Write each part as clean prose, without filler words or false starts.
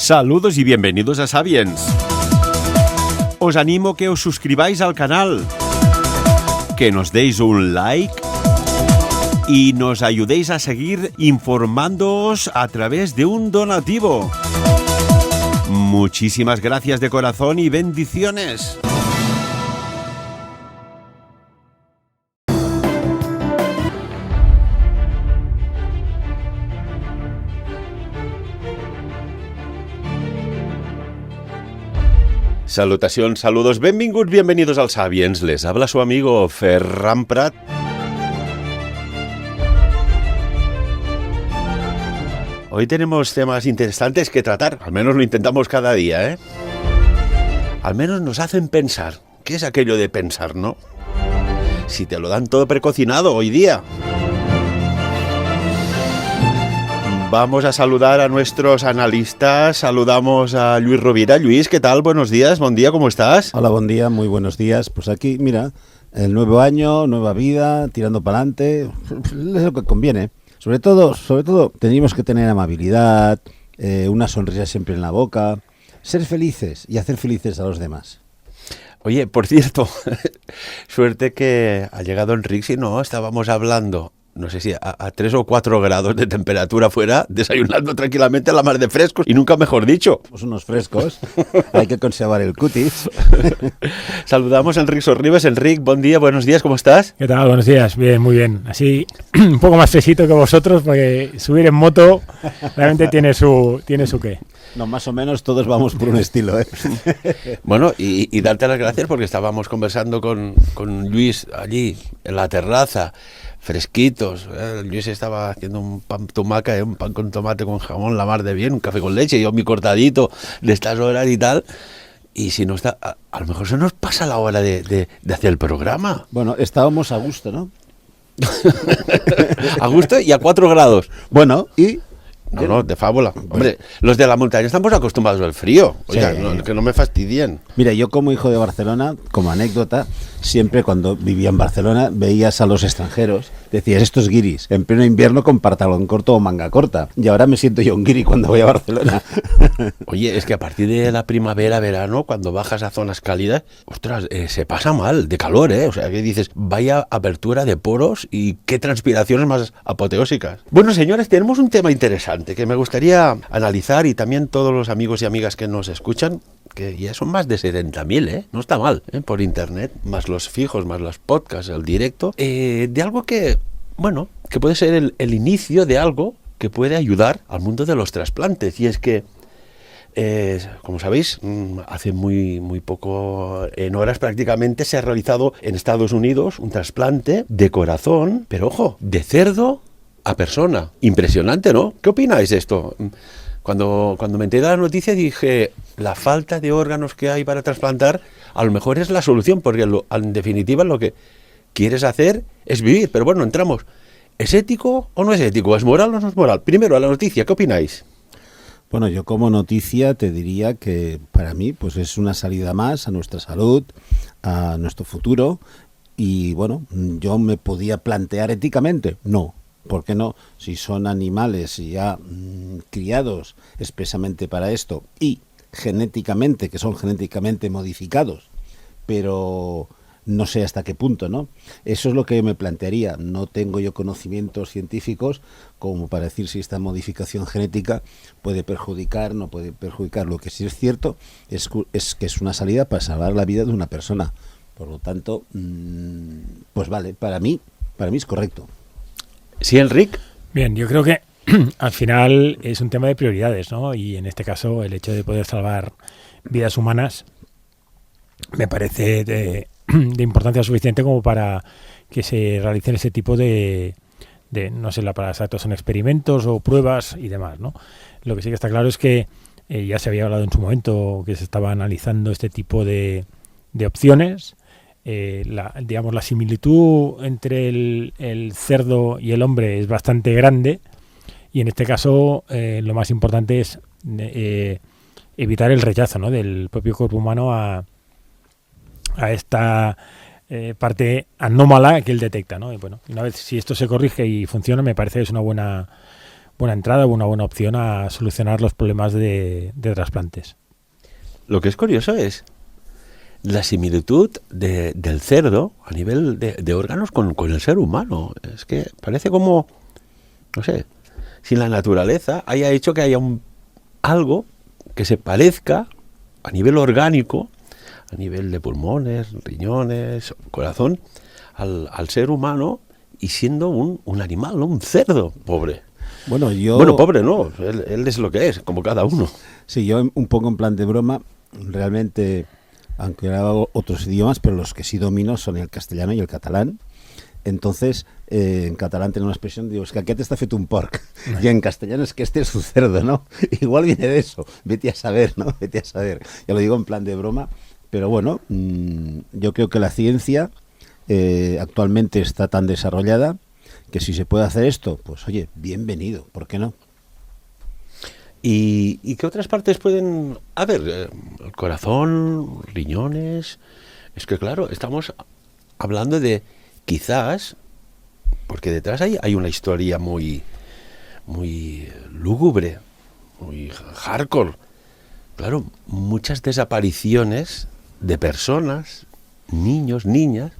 Saludos y bienvenidos a Sapiens. Os animo que os suscribáis al canal, que nos deis un like y nos ayudéis a seguir informándoos a través de un donativo. Muchísimas gracias de corazón y bendiciones. Salutacions, saludos, benvinguts, bienvenidos al Sapiens. Les habla su amigo Ferran Prat. Hoy tenemos temas interesantes que tratar, al menos lo intentamos cada día, ¿eh? Al menos nos hacen pensar. ¿Qué es aquello de pensar, no? Si te lo dan todo precocinado hoy día. Vamos a saludar a nuestros analistas. Saludamos a Lluís Rovira. Lluís, ¿qué tal? Buenos días, buen día, ¿cómo estás? Hola, buen día, muy buenos días. Pues aquí, mira, el nuevo año, nueva vida, tirando para adelante, es lo que conviene. Sobre todo, tenemos que tener amabilidad, una sonrisa siempre en la boca, ser felices y hacer felices a los demás. Oye, por cierto, suerte que ha llegado Enric, si no, estábamos hablando, no sé si a 3 o 4 grados de temperatura fuera, desayunando tranquilamente a la mar de frescos, y nunca mejor dicho. Pues unos frescos, hay que conservar el cutis. Saludamos a Enric Sorribes. Enric, buen día, buenos días, ¿cómo estás? ¿Qué tal? Buenos días, bien, muy bien. Así, un poco más fresquito que vosotros, porque subir en moto realmente tiene su qué. No, más o menos todos vamos por un estilo, ¿eh? Bueno, y darte las gracias porque estábamos conversando con Lluís allí, en la terraza, fresquitos. Lluís estaba haciendo un pan tumaca, un pan con tomate con jamón, la mar de bien, un café con leche, yo mi cortadito de estas horas y tal. Y si no está, a lo mejor se nos pasa la hora de hacer el programa. Bueno, estábamos a gusto, ¿no? A gusto y a 4 grados. Bueno, y... No, de fábula. Hombre, los de la montaña estamos acostumbrados al frío. Oiga, sí. Que no me fastidien. Mira, yo como hijo de Barcelona, como anécdota, siempre cuando vivía en Barcelona veías a los extranjeros, decías, estos guiris, en pleno invierno con pantalón corto o manga corta. Y ahora me siento yo un guiri cuando voy a Barcelona. Oye, es que a partir de la primavera, verano, cuando bajas a zonas cálidas, ostras, se pasa mal, de calor, ¿eh? O sea, que dices, vaya apertura de poros y qué transpiraciones más apoteósicas. Bueno, señores, tenemos un tema interesante que me gustaría analizar, y también todos los amigos y amigas que nos escuchan, que ya son más de 70.000, ¿eh? No está mal, ¿eh? Por internet, más los fijos, más los podcasts, el directo, de algo que, bueno, que puede ser el inicio de algo que puede ayudar al mundo de los trasplantes. Y es que, como sabéis, hace muy poco, en horas prácticamente, se ha realizado en Estados Unidos un trasplante de corazón, pero ojo, de cerdo a persona. Impresionante, ¿no? ¿Qué opináis de esto? Cuando me enteré de la noticia dije, la falta de órganos que hay para trasplantar a lo mejor es la solución, porque en definitiva lo que quieres hacer es vivir. Pero bueno, entramos. ¿Es ético o no es ético? ¿Es moral o no es moral? Primero, a la noticia, ¿qué opináis? Bueno, yo como noticia te diría que para mí pues es una salida más a nuestra salud, a nuestro futuro, y bueno, yo me podía plantear éticamente, no. ¿Por qué no? Si son animales ya criados expresamente para esto y genéticamente, que son genéticamente modificados, pero no sé hasta qué punto, ¿no? Eso es lo que me plantearía. No tengo yo conocimientos científicos como para decir si esta modificación genética puede perjudicar, no puede perjudicar. Lo que sí es cierto es que es una salida para salvar la vida de una persona. Por lo tanto, pues vale, para mí es correcto. ¿Sí, Enric? Bien, yo creo que al final es un tema de prioridades, ¿no? Y en este caso el hecho de poder salvar vidas humanas me parece de importancia suficiente como para que se realicen ese tipo de no sé la palabra exacta, son experimentos o pruebas y demás, ¿no? Lo que sí que está claro es que ya se había hablado en su momento que se estaba analizando este tipo de opciones. La similitud entre el cerdo y el hombre es bastante grande, y en este caso lo más importante es evitar el rechazo, ¿no?, del propio cuerpo humano a esta parte anómala que él detecta, ¿no? Y bueno, una vez si esto se corrige y funciona, me parece que es una buena buena entrada, una buena opción a solucionar los problemas de trasplantes. Lo que es curioso es la similitud del cerdo a nivel de órganos con el ser humano. Es que parece como, no sé, si la naturaleza haya hecho que haya algo que se parezca a nivel orgánico, a nivel de pulmones, riñones, corazón, al ser humano, y siendo un animal, ¿no? Un cerdo, pobre. Bueno, pobre no, él es lo que es, como cada uno. Sí, yo un poco en plan de broma, realmente, aunque hago otros idiomas, pero los que sí domino son el castellano y el catalán. Entonces, en catalán tengo una expresión, digo, es que aquest està fet un porc. Y en castellano es que este es un cerdo, ¿no? Igual viene de eso, vete a saber, ¿no? Vete a saber. Ya lo digo en plan de broma, pero bueno, yo creo que la ciencia actualmente está tan desarrollada que si se puede hacer esto, pues oye, bienvenido, ¿por qué no? ¿Y qué otras partes pueden haber? El corazón, riñones. Es que claro, estamos hablando de quizás, porque detrás hay una historia muy lúgubre, muy hardcore. Claro, muchas desapariciones de personas, niños, niñas,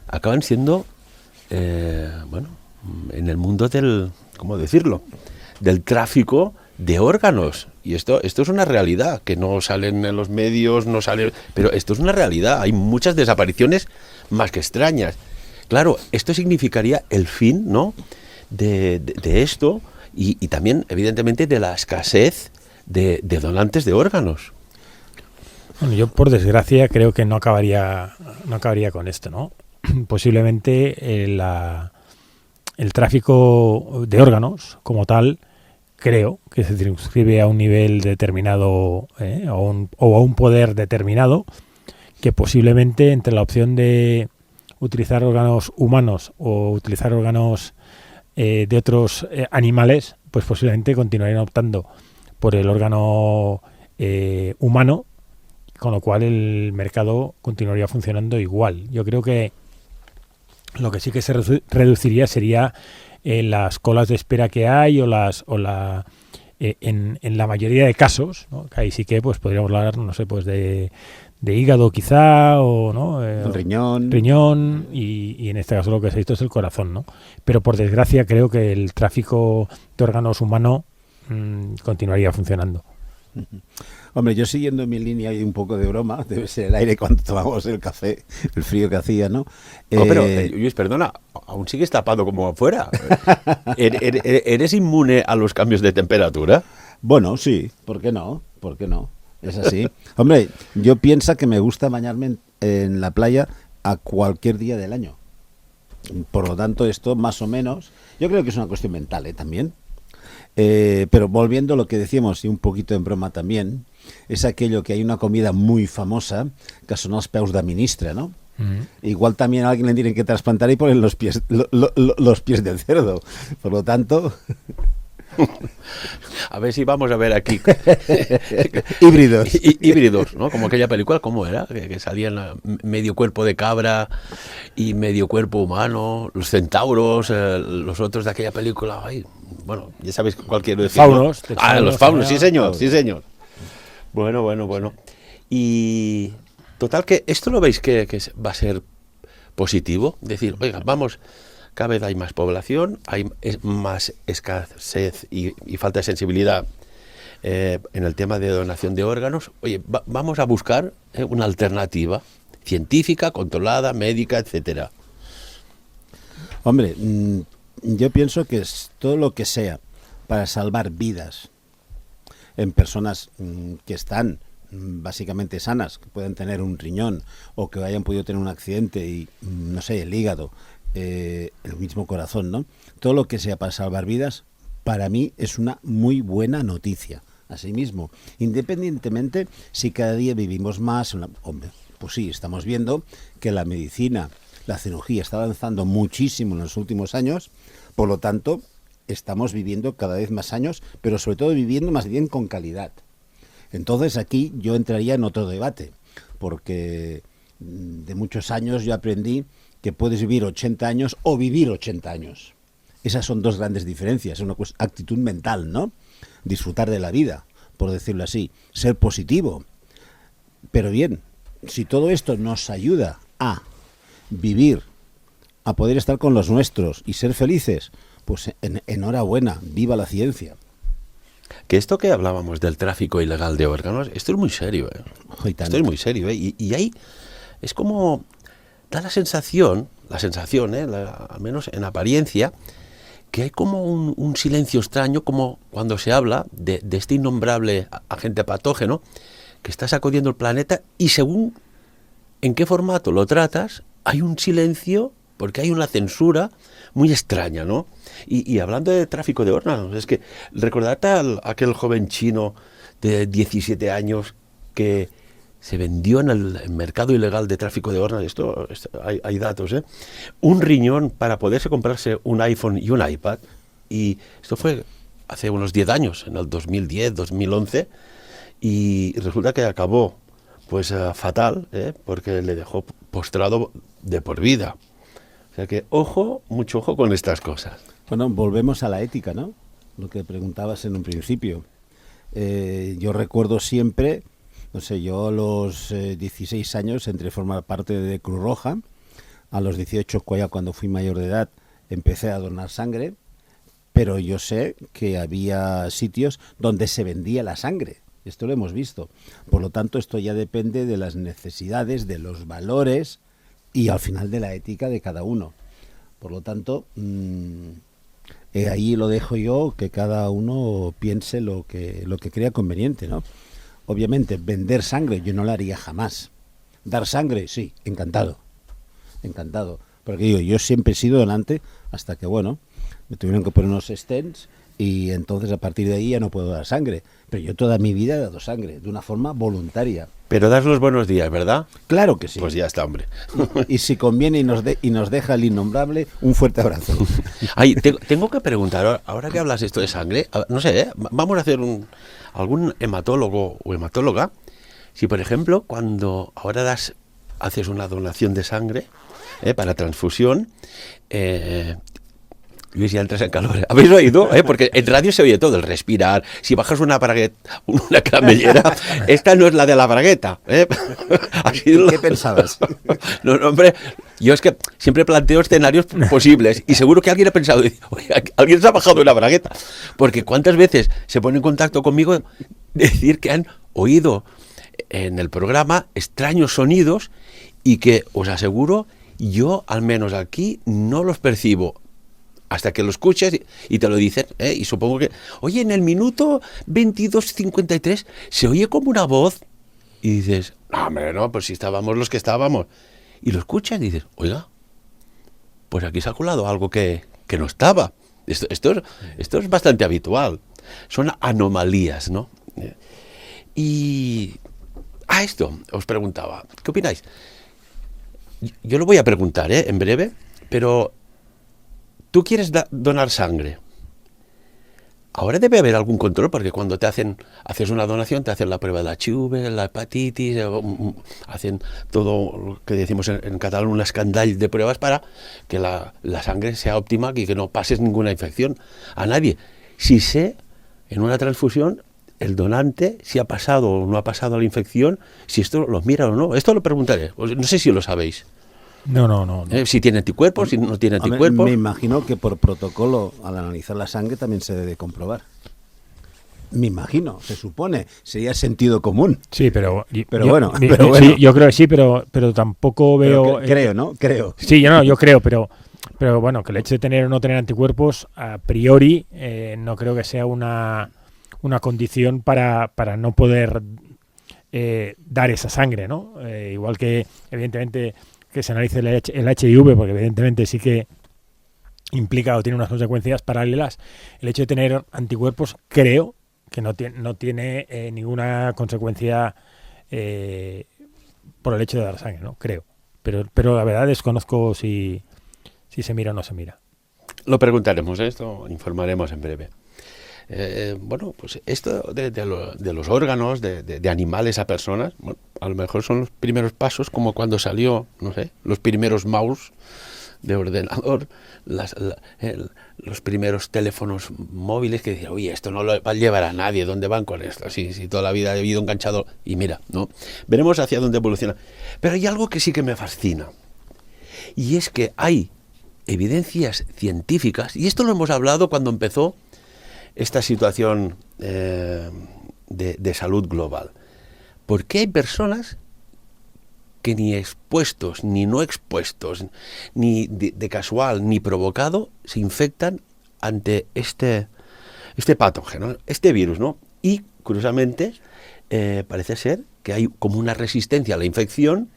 acaban siendo, en el mundo del, ¿cómo decirlo?, del tráfico de órganos. Y esto es una realidad, que no salen en los medios, no sale, pero esto es una realidad. Hay muchas desapariciones más que extrañas. Claro, esto significaría el fin, ¿no?, de esto y también, evidentemente, de la escasez de donantes de órganos. Bueno, yo por desgracia creo que no acabaría con esto, ¿no? Posiblemente el tráfico de órganos como tal, creo que se circunscribe a un nivel determinado o a un poder determinado, que posiblemente entre la opción de utilizar órganos humanos o utilizar órganos de otros animales, pues posiblemente continuarían optando por el órgano humano, con lo cual el mercado continuaría funcionando igual. Yo creo que lo que sí que se reduciría sería las colas de espera que hay en la mayoría de casos, ¿no? Que ahí sí que pues podríamos hablar, no sé, pues de hígado quizá, o no, riñón y en este caso lo que se ha visto es el corazón, ¿no? Pero por desgracia creo que el tráfico de órganos humano continuaría funcionando. Hombre, yo siguiendo mi línea y un poco de broma, debe ser el aire cuando tomamos el café, el frío que hacía, ¿no? Pero, Luis, perdona, aún sigues tapado como afuera. ¿Eres inmune a los cambios de temperatura? Bueno, sí, ¿por qué no? ¿Por qué no? Es así. Hombre, yo pienso que me gusta bañarme en la playa a cualquier día del año. Por lo tanto, esto más o menos, yo creo que es una cuestión mental, también. Pero volviendo a lo que decíamos, y un poquito en broma también, es aquello que hay una comida muy famosa que son los peus de ministra, ¿no? Igual también a alguien le tienen que trasplantar y poner los pies del cerdo. Por lo tanto... A ver si vamos a ver aquí híbridos, híbridos, ¿no? Como aquella película, ¿cómo era? Que salían medio cuerpo de cabra y medio cuerpo humano, los centauros, los otros de aquella película. Ay, bueno, ya sabéis cuál quiero decir, faunos, ¿no? Los faunos, sí señor, sí señor. Bueno. Y total, que esto lo veis que va a ser positivo, decir, oiga, vamos, cada vez hay más población, hay más escasez y falta de sensibilidad en el tema de donación de órganos. Oye, vamos a buscar una alternativa científica, controlada, médica, etcétera. Hombre, yo pienso que es todo lo que sea para salvar vidas en personas que están básicamente sanas, que pueden tener un riñón o que hayan podido tener un accidente y, no sé, el hígado, el mismo corazón, ¿no? Todo lo que sea para salvar vidas, para mí es una muy buena noticia. Asimismo, independientemente si cada día vivimos más, hombre, pues sí, estamos viendo que la medicina, la cirugía está avanzando muchísimo en los últimos años, por lo tanto, estamos viviendo cada vez más años, pero sobre todo viviendo más bien con calidad. Entonces aquí yo entraría en otro debate, porque de muchos años yo aprendí que puedes vivir 80 años o vivir 80 años. Esas son dos grandes diferencias, una actitud mental, ¿no? Disfrutar de la vida, por decirlo así, ser positivo. Pero bien, si todo esto nos ayuda a vivir, a poder estar con los nuestros y ser felices, pues enhorabuena, viva la ciencia. Que esto que hablábamos del tráfico ilegal de órganos, esto es muy serio, ¿eh? Esto es muy serio, ¿eh? Y ahí es como, da la sensación, al menos en apariencia, que hay como un silencio extraño, como cuando se habla de este innombrable agente patógeno que está sacudiendo el planeta, y según en qué formato lo tratas, hay un silencio, porque hay una censura muy extraña, ¿no? Y hablando de tráfico de órganos, es que recordate a aquel joven chino de 17 años que se vendió en el mercado ilegal de tráfico de órganos, esto hay datos, ¿eh? Un riñón para poderse comprarse un iPhone y un iPad, y esto fue hace unos 10 años, en el 2010, 2011, y resulta que acabó pues fatal, porque le dejó postrado de por vida. O sea que mucho ojo con estas cosas. Bueno, volvemos a la ética, ¿no? Lo que preguntabas en un principio. Yo recuerdo siempre, no sé, yo a los 16 años entré a formar parte de Cruz Roja. A los 18, cuando fui mayor de edad, empecé a donar sangre. Pero yo sé que había sitios donde se vendía la sangre. Esto lo hemos visto. Por lo tanto, esto ya depende de las necesidades, de los valores y al final de la ética de cada uno. Por lo tanto, ahí lo dejo yo, que cada uno piense lo que crea conveniente, ¿no? Obviamente, vender sangre yo no lo haría jamás. Dar sangre, sí, encantado. Encantado. Porque digo, yo siempre he sido donante hasta que, bueno, me tuvieron que poner unos stents y entonces a partir de ahí ya no puedo dar sangre. Pero yo toda mi vida he dado sangre, de una forma voluntaria. Pero das los buenos días, ¿verdad? Claro que sí. Pues ya está, hombre. Y si conviene y nos deja el innombrable, un fuerte abrazo. Ay, tengo que preguntar, ahora que hablas esto de sangre, no sé, vamos a hacer algún hematólogo o hematóloga, si por ejemplo, cuando ahora haces una donación de sangre para transfusión, Luis, ya entras en calor. ¿Habéis oído? Porque en radio se oye todo, el respirar. Si bajas una camellera, esta no es la de la bragueta. ¿Qué pensabas? No, hombre, yo es que siempre planteo escenarios posibles y seguro que alguien ha pensado, oye, alguien se ha bajado una bragueta. Porque cuántas veces se pone en contacto conmigo decir que han oído en el programa extraños sonidos y que, os aseguro, yo al menos aquí no los percibo hasta que lo escuches y te lo dicen, y supongo que, oye, en el minuto 22:53 se oye como una voz y dices, no, hombre, no, pues si estábamos los que estábamos, y lo escuchas y dices, oiga, pues aquí se ha colado algo que no estaba. Esto es bastante habitual, son anomalías, ¿no? Y esto os preguntaba, ¿qué opináis? Yo lo voy a preguntar en breve, pero tú quieres donar sangre. Ahora debe haber algún control, porque cuando haces una donación, te hacen la prueba de la HIV, la hepatitis, hacen todo lo que decimos en catalán, un escandall de pruebas para que la sangre sea óptima y que no pases ninguna infección a nadie. Si sé, en una transfusión, el donante, si ha pasado o no ha pasado la infección, si esto lo mira o no. Esto lo preguntaré, no sé si lo sabéis. No. Si tiene anticuerpos, si no tiene anticuerpos. Me imagino que por protocolo, al analizar la sangre, también se debe comprobar. Me imagino, se supone, sería sentido común. Sí, pero bueno. Sí, yo creo que sí, pero tampoco veo... Creo, ¿no? Creo. Sí, yo creo, pero bueno, que el hecho de tener o no tener anticuerpos, a priori, no creo que sea una condición para no poder dar esa sangre, ¿no? Igual que, evidentemente, que se analice el HIV, porque evidentemente sí que implica o tiene unas consecuencias paralelas. El hecho de tener anticuerpos, creo que no tiene ninguna consecuencia por el hecho de dar sangre, ¿no? Creo. Pero la verdad desconozco si se mira o no se mira. Lo preguntaremos, esto informaremos en breve. Bueno, pues esto de los órganos, de animales a personas, bueno, a lo mejor son los primeros pasos, como cuando salió, no sé, los primeros mouse de ordenador, los primeros teléfonos móviles que decían, oye, esto no lo va a llevar a nadie, ¿dónde van con esto? Si toda la vida he vivido enganchado, y mira, ¿no? Veremos hacia dónde evoluciona. Pero hay algo que sí que me fascina, y es que hay evidencias científicas, y esto lo hemos hablado cuando empezó esta situación de salud global. ¿Por qué hay personas que ni expuestos, ni no expuestos, ni de casual, ni provocado, se infectan ante este patógeno, este virus, ¿no? Y, curiosamente, parece ser que hay como una resistencia a la infección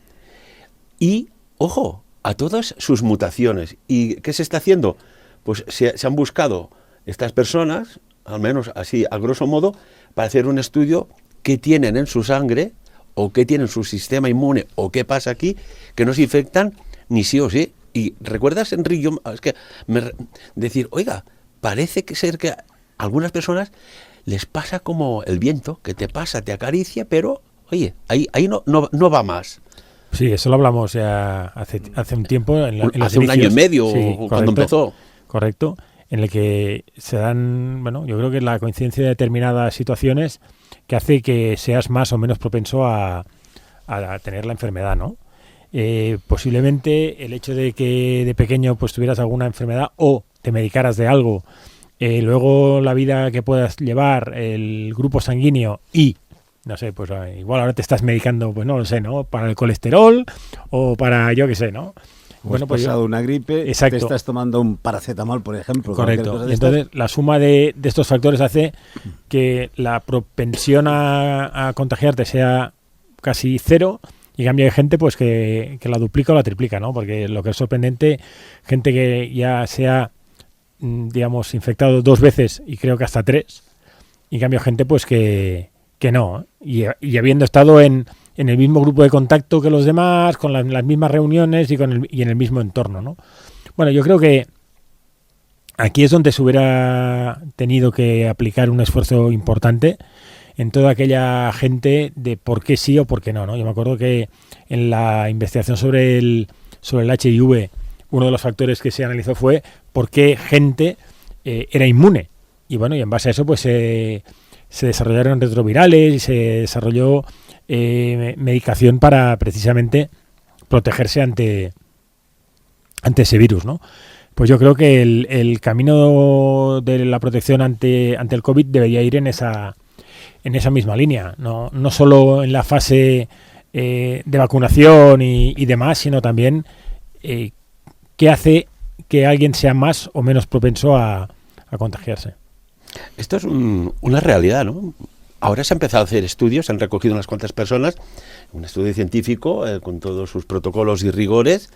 y, ojo, a todas sus mutaciones. ¿Y qué se está haciendo? Pues se han buscado estas personas, al menos así, a grosso modo, para hacer un estudio qué tienen en su sangre o qué tienen su sistema inmune o qué pasa aquí, que no se infectan ni sí o sí. Y recuerdas, Enrique, es que decir, oiga, parece que ser que a algunas personas les pasa como el viento, que te pasa, te acaricia, pero oye, ahí no va más. Sí, eso lo hablamos ya hace un tiempo. Hace un año y medio, sí, cuando empezó. Correcto, en el que se dan, bueno, yo creo que la coincidencia de determinadas situaciones que hace que seas más o menos propenso a tener la enfermedad, ¿no? Posiblemente el hecho de que de pequeño pues tuvieras alguna enfermedad o te medicaras de algo, luego la vida que puedas llevar, el grupo sanguíneo y, no sé, pues igual ahora te estás medicando, pues no lo sé, ¿no? Para el colesterol o para yo qué sé, ¿no? Bueno, pues pasado una gripe, exacto, te estás tomando un paracetamol, por ejemplo. Correcto. Y entonces la suma de estos factores hace que la propensión a contagiarte sea casi cero, y en cambio hay gente pues que la duplica o la triplica, ¿no? Porque lo que es sorprendente, gente que ya se ha, digamos, infectado 2 veces y creo que hasta 3, y en cambio gente pues que no, y habiendo estado en el mismo grupo de contacto que los demás, con las mismas reuniones y en el mismo entorno, ¿no? Bueno, yo creo que aquí es donde se hubiera tenido que aplicar un esfuerzo importante en toda aquella gente de por qué sí o por qué no, ¿no? Yo me acuerdo que en la investigación sobre el HIV, uno de los factores que se analizó fue por qué gente era inmune. Y bueno, y en base a eso pues se desarrollaron retrovirales y se desarrolló medicación para precisamente protegerse ante ese virus, ¿no? Pues yo creo que el camino de la protección ante el COVID debería ir en esa misma línea, no solo en la fase de vacunación y demás, sino también qué hace que alguien sea más o menos propenso a contagiarse. Esto es una realidad, ¿no? Ahora se ha empezado a hacer estudios, se han recogido unas cuantas personas, un estudio científico con todos sus protocolos y rigores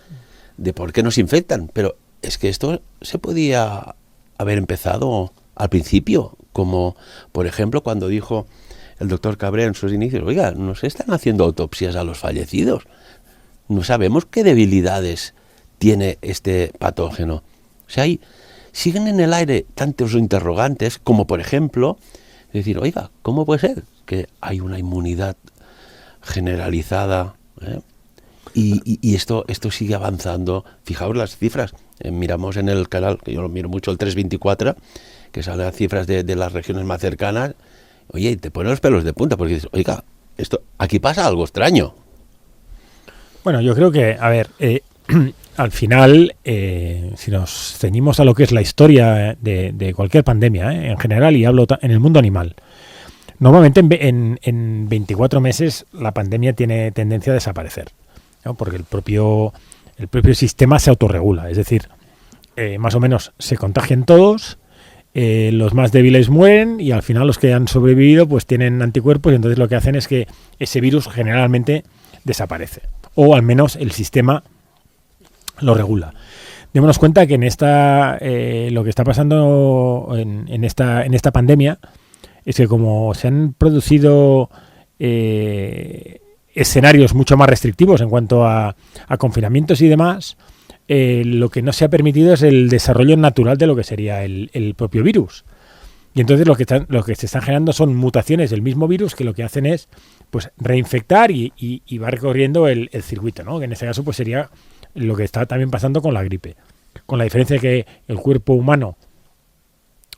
de por qué nos infectan. Pero es que esto se podía haber empezado al principio, como por ejemplo cuando dijo el doctor Cabrera en sus inicios, oiga, no se están haciendo autopsias a los fallecidos, no sabemos qué debilidades tiene este patógeno. O sea, siguen en el aire tantos interrogantes como por ejemplo decir, oiga, ¿cómo puede ser que hay una inmunidad generalizada? Y esto sigue avanzando. Fijaos las cifras. Miramos en el canal, que yo lo miro mucho, el 324, que salen las cifras de las regiones más cercanas. Oye, te ponen los pelos de punta porque dices, oiga, aquí pasa algo extraño. Bueno, yo creo que, a ver, al final, si nos ceñimos a lo que es la historia de cualquier pandemia, en general, y hablo en el mundo animal, normalmente en 24 meses la pandemia tiene tendencia a desaparecer, ¿no? Porque el propio sistema se autorregula, es decir, más o menos se contagian todos, los más débiles mueren y al final los que han sobrevivido pues tienen anticuerpos y entonces lo que hacen es que ese virus generalmente desaparece, o al menos el sistema lo regula. Démonos cuenta que en lo que está pasando en esta pandemia es que como se han producido escenarios mucho más restrictivos en cuanto a confinamientos y demás, lo que no se ha permitido es el desarrollo natural de lo que sería el propio virus. Y entonces lo que se están generando son mutaciones del mismo virus que lo que hacen es pues reinfectar y va recorriendo el circuito, ¿no? Que en este caso pues sería lo que está también pasando con la gripe. Con la diferencia de que el cuerpo humano,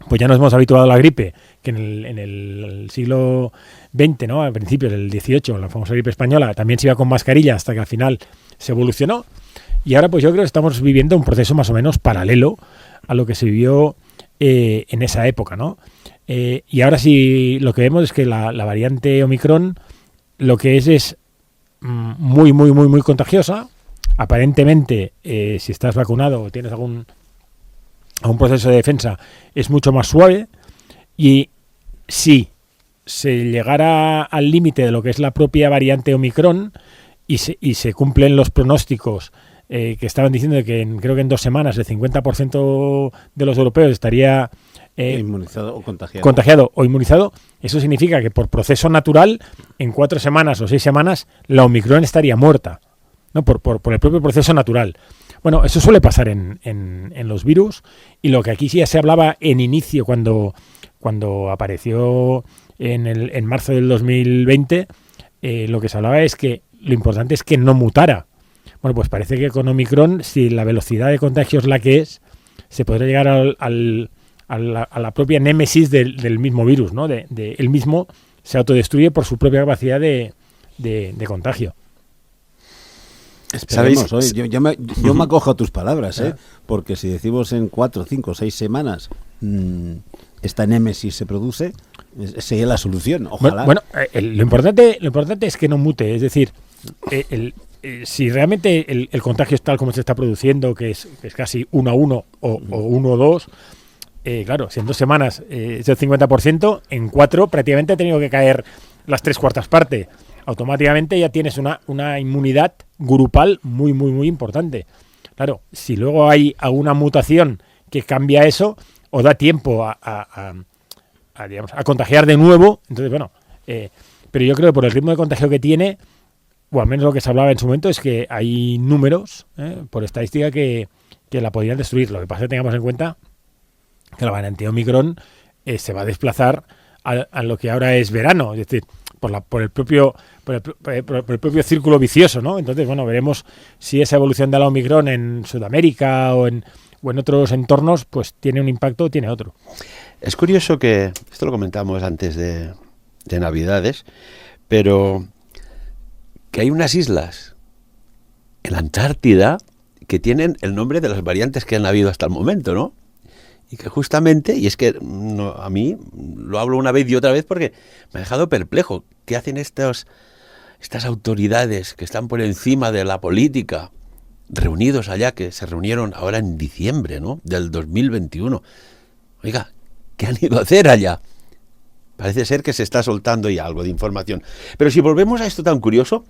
pues ya nos hemos habituado a la gripe, que en el siglo XX, ¿no? Al principio del XVIII, la famosa gripe española, también se iba con mascarilla hasta que al final se evolucionó. Y ahora pues yo creo que estamos viviendo un proceso más o menos paralelo a lo que se vivió en esa época, ¿no? Y ahora sí lo que vemos es que la variante Omicron lo que es muy, muy, muy, muy contagiosa. Aparentemente, si estás vacunado o tienes algún proceso de defensa, es mucho más suave. Y si se llegara al límite de lo que es la propia variante Omicron y se cumplen los pronósticos que estaban diciendo de que creo que en 2 semanas el 50% de los europeos estaría inmunizado o contagiado o inmunizado, eso significa que por proceso natural en 4 semanas o 6 semanas la Omicron estaría muerta, ¿no? Por el propio proceso natural. Bueno, eso suele pasar en los virus, y lo que aquí sí ya se hablaba en inicio cuando apareció en marzo del 2020, lo que se hablaba es que lo importante es que no mutara. Bueno, pues parece que con Omicron, si la velocidad de contagio es la que es, se podría llegar a la propia némesis del mismo virus, ¿no? El mismo se autodestruye por su propia capacidad de contagio. Esperemos, oye, yo me acojo a tus palabras, porque si decimos en 4, 5, 6 semanas esta némesis se produce, sería la solución, ojalá. Bueno, lo importante es que no mute, es decir, si realmente el contagio es tal como se está produciendo, que es casi 1 a 1 o 1 a 2, claro, si en 2 semanas es el 50%, en 4 prácticamente ha tenido que caer las 3/4 partes. Automáticamente ya tienes una inmunidad grupal muy, muy, muy importante. Claro, si luego hay alguna mutación que cambia eso, o da tiempo a contagiar de nuevo, entonces bueno, pero yo creo que por el ritmo de contagio que tiene, o al menos lo que se hablaba en su momento, es que hay números, por estadística, que la podrían destruir. Lo que pasa es que tengamos en cuenta que la variante Omicron se va a desplazar a lo que ahora es verano, es decir, por el propio círculo vicioso, ¿no? Entonces, bueno, veremos si esa evolución de la Omicron en Sudamérica o en otros entornos, pues tiene un impacto o tiene otro. Es curioso que, esto lo comentamos antes de Navidades, pero que hay unas islas en la Antártida que tienen el nombre de las variantes que han habido hasta el momento, ¿no? Y que justamente, y es que a mí lo hablo una vez y otra vez porque me ha dejado perplejo. ¿Qué hacen estas autoridades que están por encima de la política, reunidos allá, que se reunieron ahora en diciembre, ¿no?, del 2021? Oiga, ¿qué han ido a hacer allá? Parece ser que se está soltando ya algo de información. Pero si volvemos a esto tan curioso,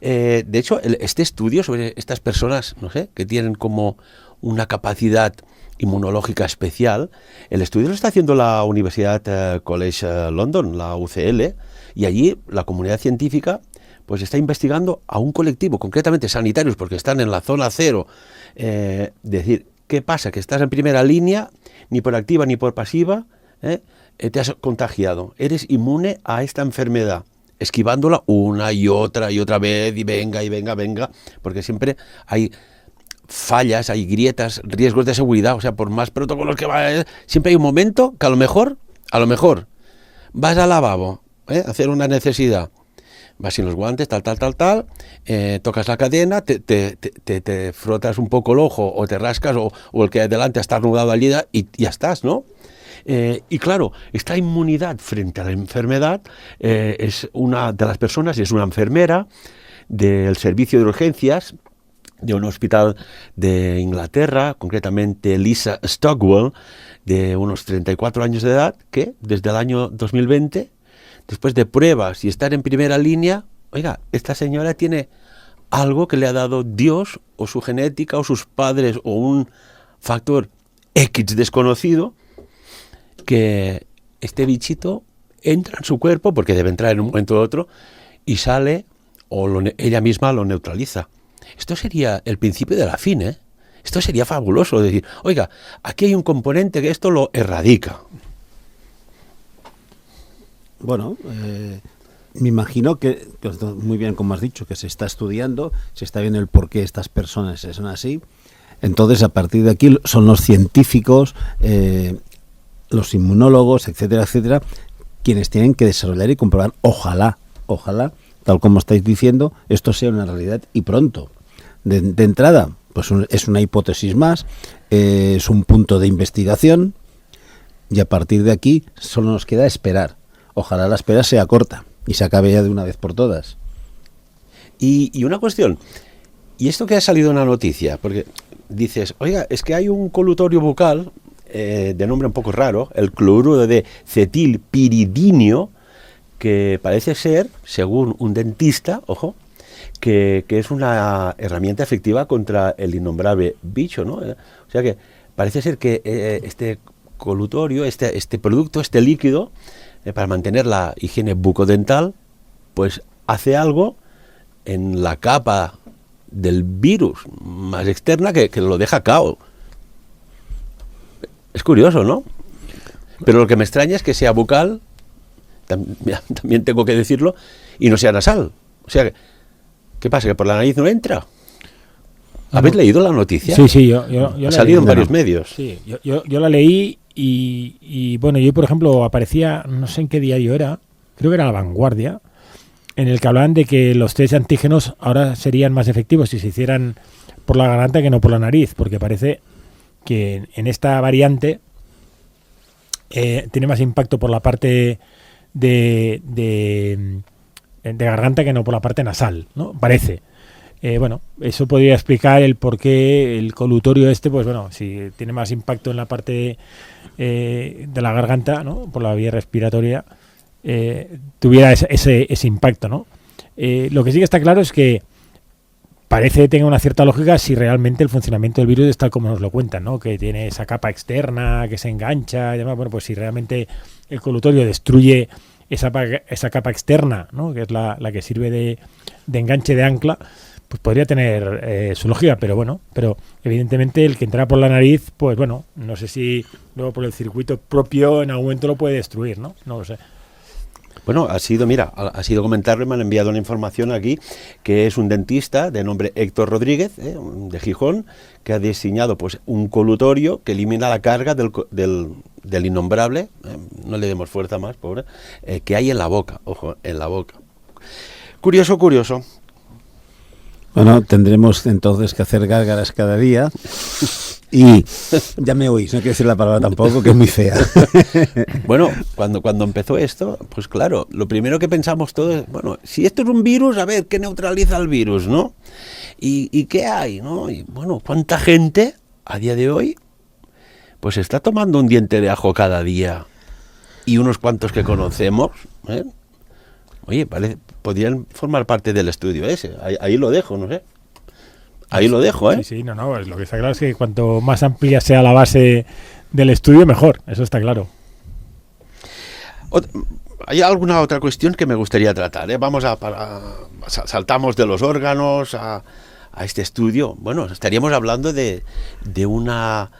de hecho, este estudio sobre estas personas, no sé, que tienen como una capacidad inmunológica especial, el estudio lo está haciendo la Universidad College London, la UCL, y allí la comunidad científica pues está investigando a un colectivo, concretamente sanitarios, porque están en la zona cero. Decir, ¿qué pasa? Que estás en primera línea, ni por activa ni por pasiva, te has contagiado, eres inmune a esta enfermedad, esquivándola una y otra vez, y venga, porque siempre hay fallas, hay grietas, riesgos de seguridad, o sea, por más protocolos que vaya, siempre hay un momento que a lo mejor vas al lavabo, a hacer una necesidad, vas sin los guantes, tal, tocas la cadena, te frotas un poco el ojo, o te rascas, o el que hay delante está estornudado allí, y ya estás, ¿no? Y claro, esta inmunidad frente a la enfermedad es una de las personas, es una enfermera del servicio de urgencias de un hospital de Inglaterra, concretamente Lisa Stockwell, de unos 34 años de edad, que desde el año 2020, después de pruebas y estar en primera línea, oiga, esta señora tiene algo que le ha dado Dios, o su genética, o sus padres, o un factor X desconocido, que este bichito entra en su cuerpo, porque debe entrar en un momento u otro, y sale, o ella misma lo neutraliza. Esto sería el principio de la fin, ¿eh? Esto sería fabuloso, decir, oiga, aquí hay un componente que esto lo erradica. Bueno, Me imagino que muy bien, como has dicho, que se está estudiando, se está viendo el por qué estas personas son así. Entonces, a partir de aquí, son los científicos, los inmunólogos, etcétera, etcétera, quienes tienen que desarrollar y comprobar, ojalá, tal como estáis diciendo, esto sea una realidad y pronto. De entrada, pues es una hipótesis más, es un punto de investigación, y a partir de aquí solo nos queda esperar. Ojalá la espera sea corta y se acabe ya de una vez por todas. Y una cuestión, y esto que ha salido en la noticia, porque dices, oiga, es que hay un colutorio bucal de nombre un poco raro, el cloruro de cetilpiridinio, que parece ser, según un dentista, ojo, que es una herramienta efectiva contra el innombrable bicho, ¿no? O sea que parece ser que este colutorio, este producto, este líquido, para mantener la higiene bucodental, pues hace algo en la capa del virus más externa que lo deja cao. Es curioso, ¿no? Pero lo que me extraña es que sea bucal, también tengo que decirlo, y no sea nasal. O sea, ¿qué pasa? ¿Que por la nariz no entra? ¿Habéis leído la noticia? Sí, yo ha salido en varios medios. Sí, yo la leí y bueno, yo por ejemplo aparecía, no sé en qué diario era, creo que era La Vanguardia, en el que hablaban de que los test de antígenos ahora serían más efectivos si se hicieran por la garganta que no por la nariz, porque parece que en esta variante tiene más impacto por la parte de garganta que no por la parte nasal, ¿no? Parece. Bueno, eso podría explicar el por qué el colutorio pues bueno, si tiene más impacto en la parte de la garganta, ¿no? Por la vía respiratoria, tuviera ese impacto, ¿no? Lo que sí que está claro es que parece que tenga una cierta lógica si realmente el funcionamiento del virus es tal como nos lo cuentan, ¿no? Que tiene esa capa externa que se engancha y demás. Bueno, pues si realmente el colutorio destruye esa capa externa, ¿no? Que es la que sirve de enganche, de ancla, pues podría tener su lógica, pero evidentemente el que entra por la nariz, pues bueno, no sé si luego por el circuito propio en algún momento lo puede destruir, ¿no? No lo sé. Bueno, ha sido comentarlo y me han enviado una información aquí, que es un dentista de nombre Héctor Rodríguez, de Gijón, que ha diseñado pues un colutorio que elimina la carga del innombrable, no le demos fuerza más, pobre, que hay en la boca, ojo, en la boca. Curioso. Bueno, tendremos entonces que hacer gárgaras cada día. Y ya me oís, no quiero decir la palabra tampoco, que es muy fea. Bueno, cuando empezó esto, pues claro, lo primero que pensamos todos es, bueno, si esto es un virus, a ver, ¿qué neutraliza el virus, no? ¿Y qué hay, no? Y bueno, ¿cuánta gente a día de hoy pues está tomando un diente de ajo cada día? Y unos cuantos que conocemos, ¿eh? Oye, podrían formar parte del estudio ese. Ahí lo dejo, no sé. Ahí lo dejo, ¿eh? Sí, no, lo que está claro es que cuanto más amplia sea la base del estudio, mejor. Eso está claro. Hay alguna otra cuestión que me gustaría tratar, ¿eh? Saltamos de los órganos a este estudio. Bueno, estaríamos hablando de una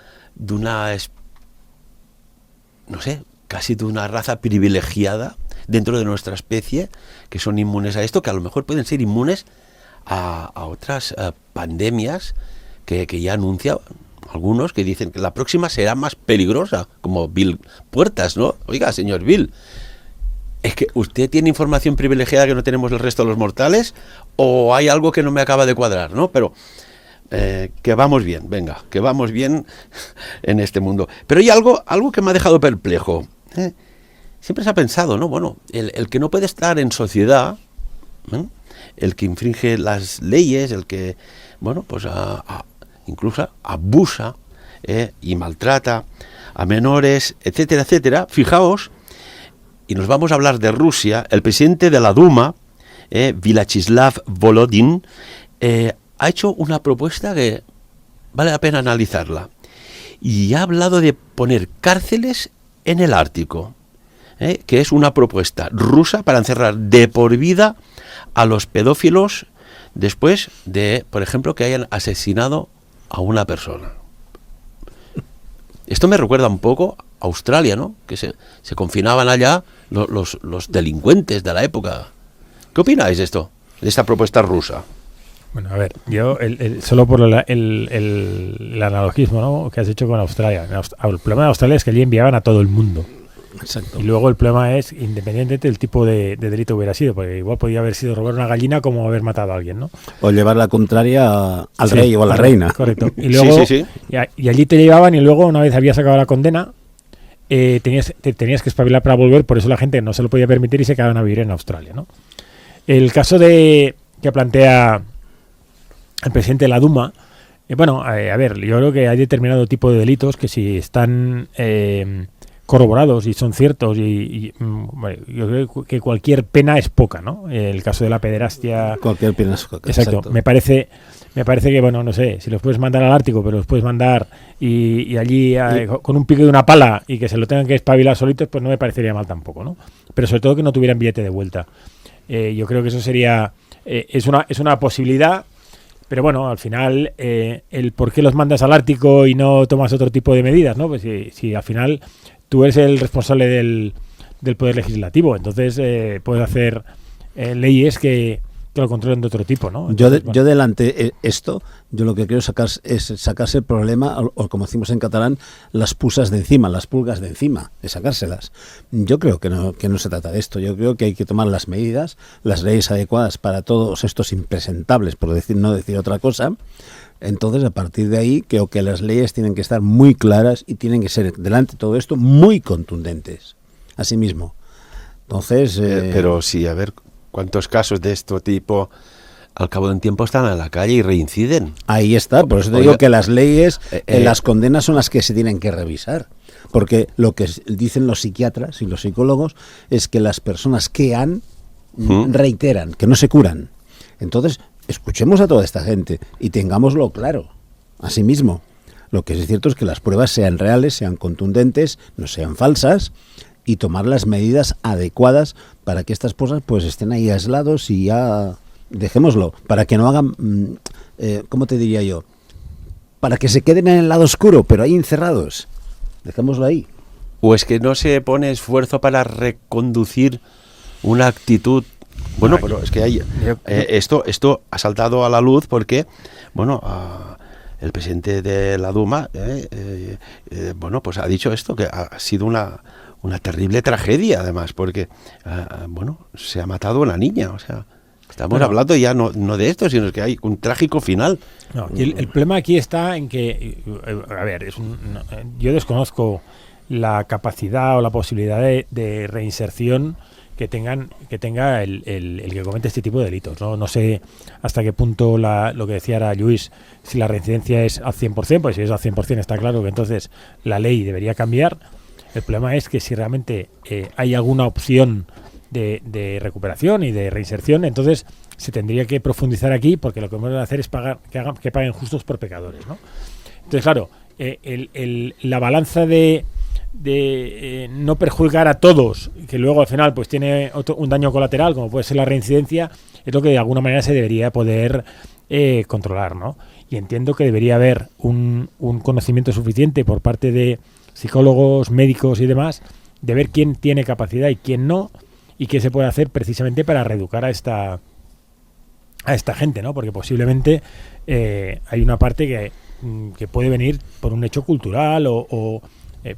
no sé, casi de una raza privilegiada dentro de nuestra especie, que son inmunes a esto, que a lo mejor pueden ser inmunes a otras pandemias que ya anuncian algunos, que dicen que la próxima será más peligrosa, como Bill Puertas, ¿no? Oiga, señor Bill, ¿es que usted tiene información privilegiada que no tenemos el resto de los mortales? ¿O hay algo que no me acaba de cuadrar, no? Pero que vamos bien, venga, que vamos bien en este mundo. Pero hay algo que me ha dejado perplejo. Siempre se ha pensado, ¿no? Bueno, el que no puede estar en sociedad, ¿eh? El que infringe las leyes, el que, bueno, pues incluso abusa y maltrata a menores, etcétera, etcétera. Fijaos, y nos vamos a hablar de Rusia, el presidente de la Duma, Vyacheslav Volodin, ha hecho una propuesta que vale la pena analizarla. Y ha hablado de poner cárceles en el Ártico, que es una propuesta rusa para encerrar de por vida a los pedófilos después de, por ejemplo, que hayan asesinado a una persona. Esto me recuerda un poco a Australia, ¿no? Que se confinaban allá los delincuentes de la época, ¿Qué opináis de esto? De esta propuesta rusa. Bueno, a ver, yo solo por el analogismo, ¿no?, que has hecho con Australia. El problema de Australia es que allí enviaban a todo el mundo. Exacto. Y luego el problema es, independientemente del tipo de delito hubiera sido, porque igual podía haber sido robar una gallina como haber matado a alguien, ¿no? O llevar la contraria al Sí, rey o a la correcto, reina. Correcto. Y luego, Sí. Y allí te llevaban y luego, una vez habías acabado la condena, tenías que espabilar para volver, por eso la gente no se lo podía permitir y se quedaban a vivir en Australia, ¿no? El caso que plantea el presidente de la Duma, a ver, yo creo que hay determinado tipo de delitos que si están corroborados y son ciertos bueno, yo creo que cualquier pena es poca, ¿no? El caso de la pederastia... Cualquier pena es poca. Exacto. Me parece que, bueno, no sé, si los puedes mandar al Ártico, pero los puedes mandar y allí con un pico de una pala y que se lo tengan que espabilar solitos, pues no me parecería mal tampoco, ¿no? Pero sobre todo que no tuvieran billete de vuelta. Yo creo que eso sería... es una posibilidad, pero bueno, al final, el por qué los mandas al Ártico y no tomas otro tipo de medidas, ¿no? Pues si al final tú eres el responsable del Poder Legislativo, entonces puedes hacer leyes que lo controlen de otro tipo, ¿no? Entonces, Yo delante esto, yo lo que quiero es sacarse el problema, o como decimos en catalán, las pusas de encima, las pulgas de encima, de sacárselas. Yo creo que no se trata de esto. Yo creo que hay que tomar las medidas, las leyes adecuadas para todos estos impresentables, por no decir otra cosa. Entonces, a partir de ahí, creo que las leyes tienen que estar muy claras y tienen que ser, delante de todo esto, muy contundentes. Asimismo. Entonces... Pero sí, a ver, ¿cuántos casos de este tipo al cabo de un tiempo están en la calle y reinciden? Ahí está, por eso te digo que las leyes, las condenas son las que se tienen que revisar. Porque lo que dicen los psiquiatras y los psicólogos es que las personas que reiteran, que no se curan. Entonces, escuchemos a toda esta gente y tengámoslo claro. Asimismo, lo que es cierto es que las pruebas sean reales, sean contundentes, no sean falsas, y tomar las medidas adecuadas para que estas cosas pues estén ahí aislados y ya dejémoslo, para que no hagan, ¿cómo te diría yo? Para que se queden en el lado oscuro, pero ahí encerrados. Dejémoslo ahí. ¿O es que no se pone esfuerzo para reconducir una actitud? Bueno, pero es que hay, esto ha saltado a la luz porque, bueno, el presidente de la Duma, bueno, pues ha dicho esto, que ha sido una terrible tragedia, además, porque, bueno, se ha matado una niña, o sea, estamos hablando ya no de esto, sino que hay un trágico final. No, el problema aquí está en que, a ver, yo desconozco la capacidad o la posibilidad de reinserción que tenga el que comete este tipo de delitos, ¿no? No sé hasta qué punto lo que decía era Luis, si la reincidencia es al 100%, pues si es al 100% está claro que entonces la ley debería cambiar. El problema es que si realmente hay alguna opción de recuperación y de reinserción, entonces se tendría que profundizar aquí, porque lo que vamos a hacer es que paguen justos por pecadores, ¿no? Entonces, claro, la balanza de no perjudicar a todos, que luego al final pues tiene un daño colateral, como puede ser la reincidencia, es lo que de alguna manera se debería poder controlar, ¿no? Y entiendo que debería haber un conocimiento suficiente por parte de psicólogos, médicos y demás, de ver quién tiene capacidad y quién no, y qué se puede hacer precisamente para reeducar a esta gente, ¿no? Porque posiblemente hay una parte que puede venir por un hecho cultural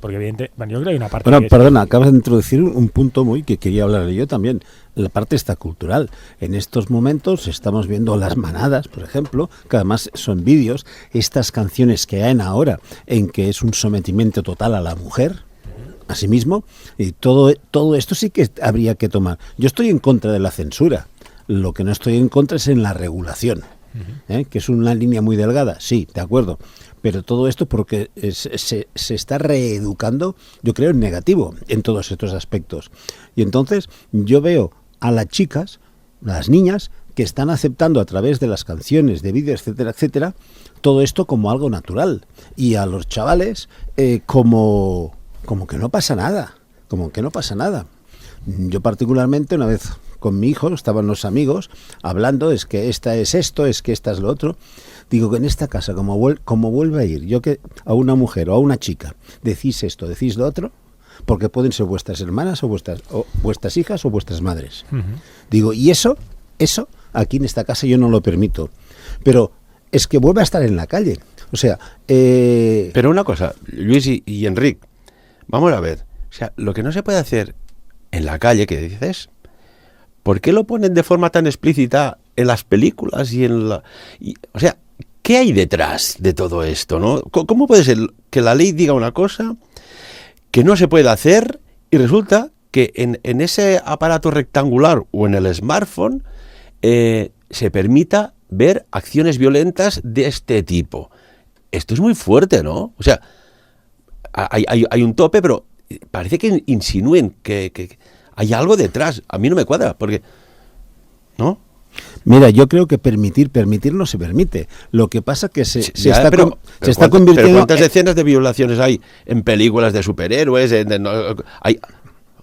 porque evidentemente, bueno, yo creo que hay una parte... Bueno, perdona, acabas de introducir un punto muy que quería hablar yo también. La parte está cultural. En estos momentos estamos viendo las manadas, por ejemplo, que además son vídeos, estas canciones que hay ahora, en que es un sometimiento total a la mujer, asimismo, y todo esto sí que habría que tomar. Yo estoy en contra de la censura. Lo que no estoy en contra es en la regulación, que es una línea muy delgada, sí, de acuerdo. Pero todo esto porque se está reeducando, yo creo, en negativo en todos estos aspectos. Y entonces yo veo a las chicas, las niñas, que están aceptando a través de las canciones, de vídeos, etcétera, etcétera, todo esto como algo natural. Y a los chavales como que no pasa nada, como que no pasa nada. Yo particularmente una vez con mi hijo, estaban los amigos hablando, es que esta es esto, es que esta es lo otro. Digo que en esta casa, como vuelve a ir, yo que a una mujer o a una chica decís esto, decís lo otro, porque pueden ser vuestras hermanas o vuestras hijas o vuestras madres. Digo, y eso Eso aquí en esta casa yo no lo permito. Pero es que vuelve a estar en la calle. O sea... Pero una cosa, Luis y Enric, vamos a ver. O sea, lo que no se puede hacer en la calle, que dices, ¿por qué lo ponen de forma tan explícita en las películas y en la... o sea, ¿qué hay detrás de todo esto, no? ¿Cómo puede ser que la ley diga una cosa que no se puede hacer y resulta que en ese aparato rectangular o en el smartphone se permita ver acciones violentas de este tipo? Esto es muy fuerte, ¿no? O sea, hay un tope, pero parece que insinúen que hay algo detrás. A mí no me cuadra, porque... ¿no? Mira, yo creo que permitir no se permite. Lo que pasa que se está convirtiendo... Pero ¿cuántas escenas de violaciones hay en películas de superhéroes?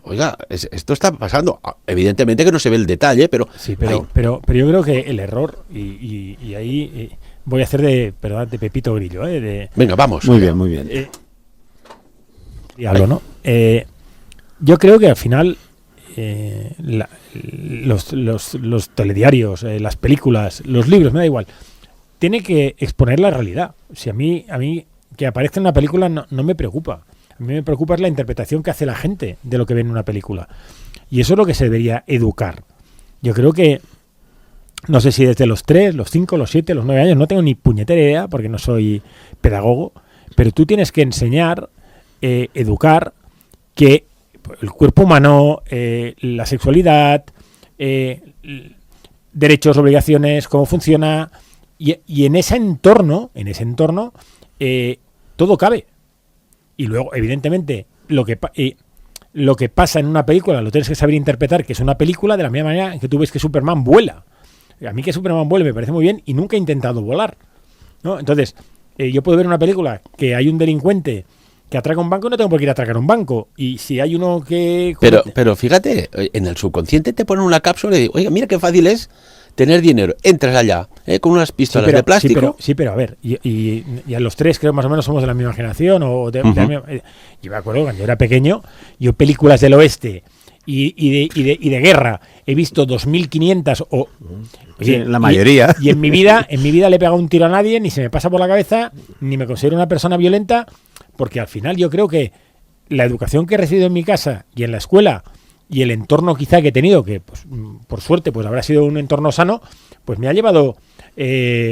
Oiga, esto está pasando. Evidentemente que no se ve el detalle, pero... Sí, pero yo creo que el error, y ahí voy a hacer de Pepito Grillo. Venga, vamos. Muy bien. Diablo, ¿no? Yo creo que al final los telediarios, las películas, los libros, me da igual, tiene que exponer la realidad. Si a mí que aparezca en una película no me preocupa. A mí me preocupa es la interpretación que hace la gente de lo que ve en una película. Y eso es lo que se debería educar. Yo creo que, no sé si desde los 3, los 5, los 7, los 9 años, no tengo ni puñetera idea porque no soy pedagogo, pero tú tienes que enseñar, educar que el cuerpo humano, la sexualidad, derechos, obligaciones, cómo funciona, y en ese entorno, todo cabe. Y luego, evidentemente, lo que pasa en una película lo tienes que saber interpretar, que es una película, de la misma manera que tú ves que Superman vuela. A mí que Superman vuele me parece muy bien y nunca he intentado volar, ¿no? Entonces, yo puedo ver una película que hay un delincuente que atraca un banco y no tengo por qué ir a atracar un banco. Y si hay uno que... Pero fíjate, en el subconsciente te ponen una cápsula y oiga, mira qué fácil es tener dinero. Entras allá con unas pistolas de plástico. Sí, pero a ver, y a los tres creo más o menos somos de la misma generación. Yo me acuerdo cuando yo era pequeño, yo películas del oeste y de guerra he visto 2.500 Oye, la mayoría. Y en mi vida le he pegado un tiro a nadie, ni se me pasa por la cabeza, ni me considero una persona violenta, porque al final yo creo que la educación que he recibido en mi casa y en la escuela y el entorno quizá que he tenido, que pues, por suerte pues habrá sido un entorno sano, pues me ha llevado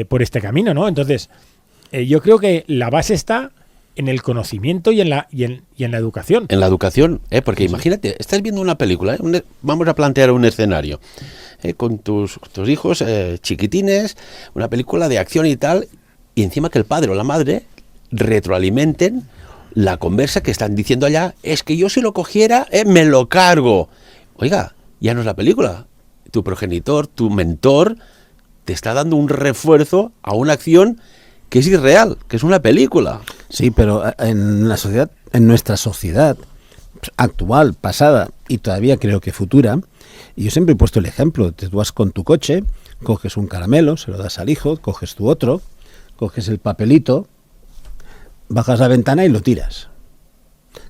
por este camino, ¿no? Entonces, yo creo que la base está en el conocimiento y en la educación. En la educación, porque imagínate, estás viendo una película, vamos a plantear un escenario, con tus hijos chiquitines, una película de acción y tal, y encima que el padre o la madre retroalimenten la conversa que están diciendo allá, es que yo si lo cogiera, me lo cargo. Oiga, ya no es la película. Tu progenitor, tu mentor, te está dando un refuerzo a una acción que es irreal, que es una película. Sí, pero en la sociedad, en nuestra sociedad actual, pasada y todavía creo que futura, y yo siempre he puesto el ejemplo, tú vas con tu coche, coges un caramelo, se lo das al hijo, coges tu otro, coges el papelito, bajas la ventana y lo tiras.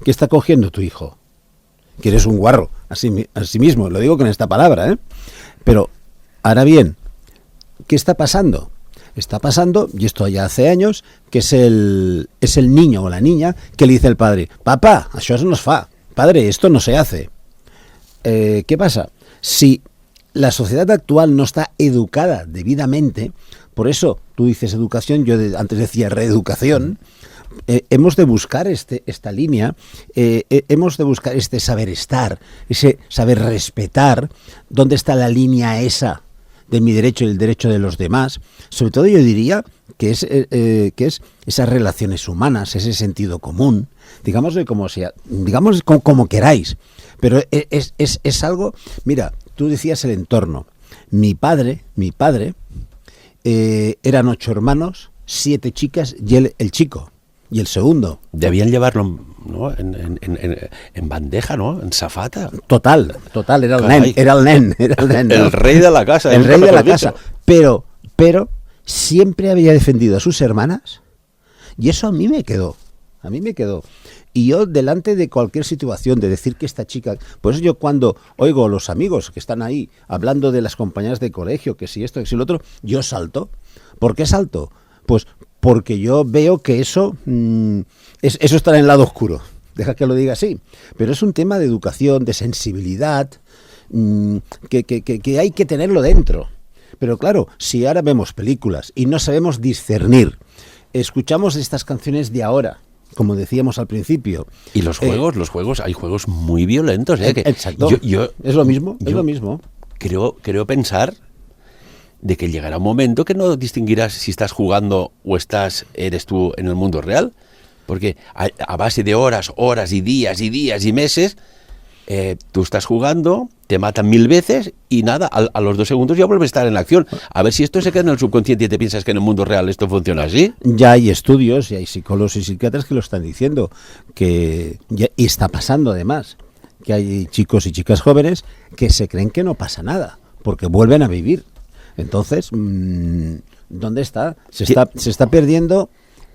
¿Qué está cogiendo tu hijo? Que eres un guarro, así mismo, lo digo con esta palabra, ¿eh? Pero, ahora bien, ¿qué está pasando? Está pasando, y esto ya hace años, que es el niño o la niña que le dice al padre, papá, això no es fa, padre, esto no se hace. ¿Qué pasa? Si la sociedad actual no está educada debidamente, por eso tú dices educación, yo antes decía reeducación, hemos de buscar esta línea, hemos de buscar este saber estar, ese saber respetar, dónde está la línea esa de mi derecho y el derecho de los demás. Sobre todo yo diría que es esas relaciones humanas, ese sentido común, digamos como queráis, pero es algo. Mira, tú decías el entorno. Mi padre eran 8 hermanos, 7 chicas y él el chico. Y el segundo. Debían llevarlo, ¿no? en bandeja, ¿no? En zafata. Total, era el nen. El rey de la casa. El rey de la casa. Pero siempre había defendido a sus hermanas y eso a mí me quedó. Y yo, delante de cualquier situación, de decir que esta chica... Por eso yo cuando oigo a los amigos que están ahí hablando de las compañeras de colegio, que si esto, que si lo otro, yo salto. ¿Por qué salto? Pues porque yo veo que eso está en el lado oscuro. Deja que lo diga así. Pero es un tema de educación, de sensibilidad, que hay que tenerlo dentro. Pero claro, si ahora vemos películas y no sabemos discernir, escuchamos estas canciones de ahora, como decíamos al principio. Y los juegos, hay juegos muy violentos. Que exacto. Es lo mismo, es lo mismo. Creo pensar de que llegará un momento que no distinguirás si estás jugando o eres tú en el mundo real. Porque a base de horas y días y meses, tú estás jugando, te matan 1000 veces y nada, a los 2 segundos ya vuelves a estar en la acción. A ver si esto se queda en el subconsciente y te piensas que en el mundo real esto funciona así. Ya hay estudios, ya hay psicólogos y psiquiatras que lo están diciendo, y está pasando además, que hay chicos y chicas jóvenes que se creen que no pasa nada, porque vuelven a vivir. Entonces, ¿dónde está? Se está perdiendo...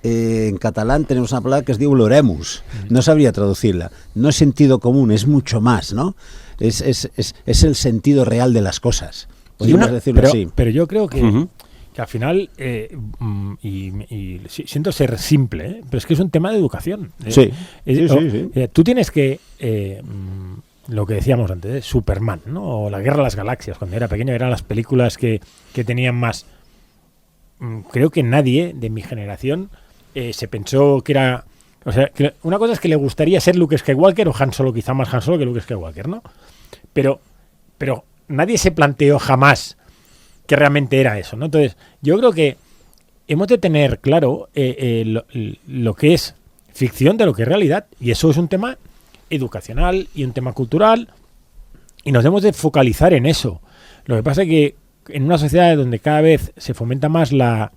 en catalán tenemos una palabra que es diu l'oremus, no sabría traducirla, no es sentido común, es mucho más, ¿no? Es el sentido real de las cosas, podríamos decirlo así. Pero yo creo que al final, siento ser simple, pero es que es un tema de educación. Sí. Tú tienes que... lo que decíamos antes, Superman, ¿no? O La Guerra de las Galaxias, cuando era pequeño, eran las películas que tenían más... Creo que nadie de mi generación se pensó que era... O sea, que una cosa es que le gustaría ser Luke Skywalker o Han Solo, quizá más Han Solo que Luke Skywalker, ¿no? Pero nadie se planteó jamás que realmente era eso, ¿no? Entonces, yo creo que hemos de tener claro lo que es ficción de lo que es realidad, y eso es un tema educacional y un tema cultural, y nos debemos de focalizar en eso. Lo que pasa es que en una sociedad donde cada vez se fomenta más la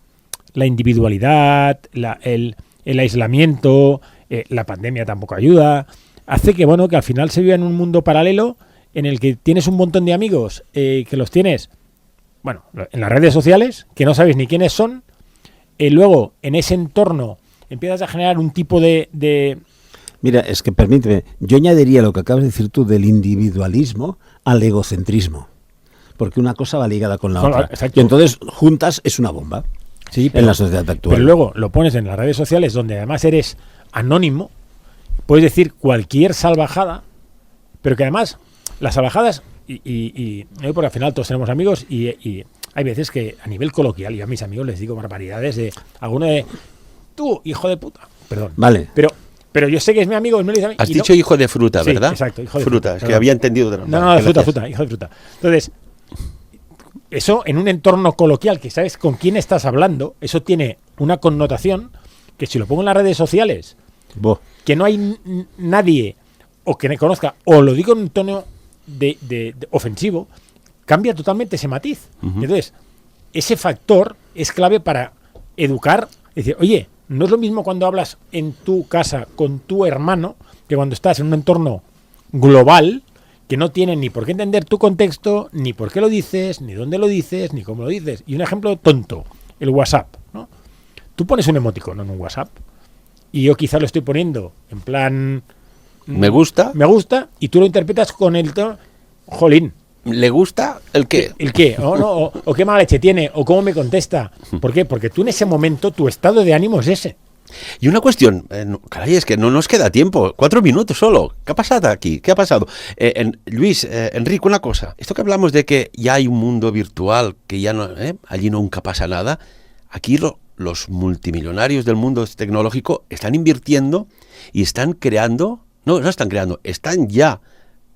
individualidad, el aislamiento, la pandemia tampoco ayuda, hace que al final se viva en un mundo paralelo en el que tienes un montón de amigos que los tienes, en las redes sociales, que no sabes ni quiénes son, luego en ese entorno empiezas a generar un tipo de... Mira, es que permíteme, yo añadiría lo que acabas de decir tú del individualismo al egocentrismo. Porque una cosa va ligada con la otra. Exacto. Y entonces, juntas es una bomba. Sí, en la sociedad actual. Pero luego lo pones en las redes sociales, donde además eres anónimo, puedes decir cualquier salvajada, pero que además las salvajadas, porque al final todos tenemos amigos, y hay veces que a nivel coloquial, yo a mis amigos les digo barbaridades de alguno de tú, hijo de puta. Perdón. Vale. Pero yo sé que es mi amigo. Has dicho hijo de fruta, ¿verdad? Sí, exacto, hijo de fruta. Es que había entendido de No, de fruta, hijo de fruta. Entonces, eso en un entorno coloquial que sabes con quién estás hablando, eso tiene una connotación que si lo pongo en las redes sociales, que no hay nadie o que me conozca, o lo digo en un tono de ofensivo, cambia totalmente ese matiz. Entonces, ese factor es clave para educar. Es decir, oye, no es lo mismo cuando hablas en tu casa con tu hermano que cuando estás en un entorno global que no tiene ni por qué entender tu contexto, ni por qué lo dices, ni dónde lo dices, ni cómo lo dices. Y un ejemplo tonto, el WhatsApp, ¿no? Tú pones un emoticono en un WhatsApp y yo quizá lo estoy poniendo en plan... ¿Me gusta? Me gusta, y tú lo interpretas con el tono... Jolín. ¿Le gusta el qué? ¿El qué? O qué mala leche tiene, o cómo me contesta. ¿Por qué? Porque tú en ese momento, tu estado de ánimo es ese. Y una cuestión, caray, es que no nos queda tiempo, 4 minutos solo. ¿Qué ha pasado aquí? ¿Qué ha pasado? Luis, Enrique, una cosa. Esto que hablamos de que ya hay un mundo virtual, que ya no, allí nunca pasa nada, aquí los multimillonarios del mundo tecnológico están invirtiendo y están creando, no están creando, están ya